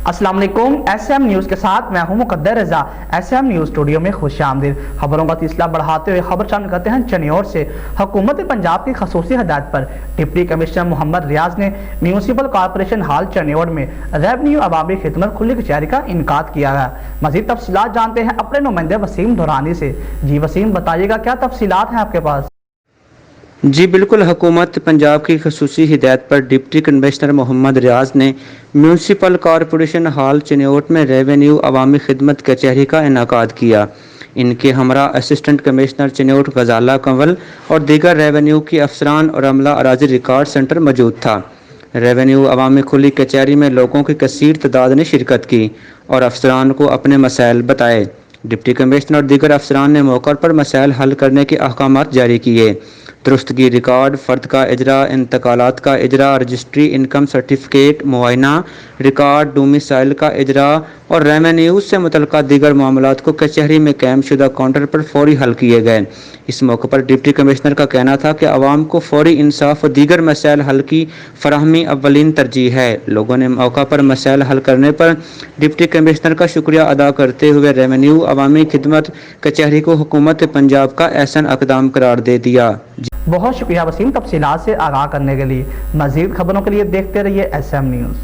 अस्सलाम वालेकुम। SM news के साथ मैं हूं मुकद्दर रजा। SM न्यूज़ स्टूडियो में खुश आमदीद। खबरों का सिलसिला बढ़ाते हुए खबर शामिल करते हैं चनियोर से। हुकूमत पंजाब की खसूसी हदायत पर डिप्टी कमिश्नर मोहम्मद रियाज ने म्यूनसिपल कॉरपोरेशन हॉल चनियोर में रेवेन्यू अवामी खिदमत खुली कचहरी का इनकाद किया गया। मजीद तफसीलात जानते हैं अपने नुमाइंदे वसीम दुरानी से। जी वसीम, बताइएगा क्या तफसीलात हैं आपके पास? जी बिल्कुल, हुकूमत पंजाब की खसूसी हिदायत पर डिप्टी कमिश्नर मोहम्मद रियाज ने म्यूनसिपल कॉरपोरेशन हॉल चनियोट में रेवेन्यू अवामी खिदमत कचहरी का इनकाद किया। इनके हमरा असिस्टेंट कमिश्नर चनियोट गजाला कंवल और दीगर रेवेन्यू की अफसरान और अमला अराजी रिकॉर्ड सेंटर मौजूद था। रेवेन्यू अवामी खुली कचहरी में लोगों की कसीर तादाद ने शिरकत की और अफसरान को अपने मसाइल बताए। डिप्टी कमिश्नर और दीगर अफसरान ने मौके पर मसाइल हल करने के अहकामात जारी किए। दुरुस्तगी रिकॉर्ड, फ़र्द का इजरा, इंतकालात का इजरा, रजिस्ट्री, इनकम सर्टिफिकेट, मुआयना रिकॉर्ड, डोमिसाइल का इजरा और रेवेन्यू से मुतल्लिक़ दीगर मामलात को कचहरी में कायम शुदा काउंटर पर फौरी हल किए गए। इस मौके पर डिप्टी कमिश्नर का कहना था कि आवाम को फौरी इंसाफ और दीगर मसाइल हल की फराहमी अव्वलीन तरजीह है। लोगों ने मौका पर मसाइल हल करने पर डिप्टी कमिश्नर का शुक्रिया अदा करते हुए रेवेन्यू अवामी खिदमत कचहरी को हुकूमत पंजाब का एहसन इक़दाम करार दे दिया। बहुत शुक्रिया वसीम, तफसीलात से आगाह करने के लिए। मजीद खबरों के लिए देखते रहिए SM न्यूज़।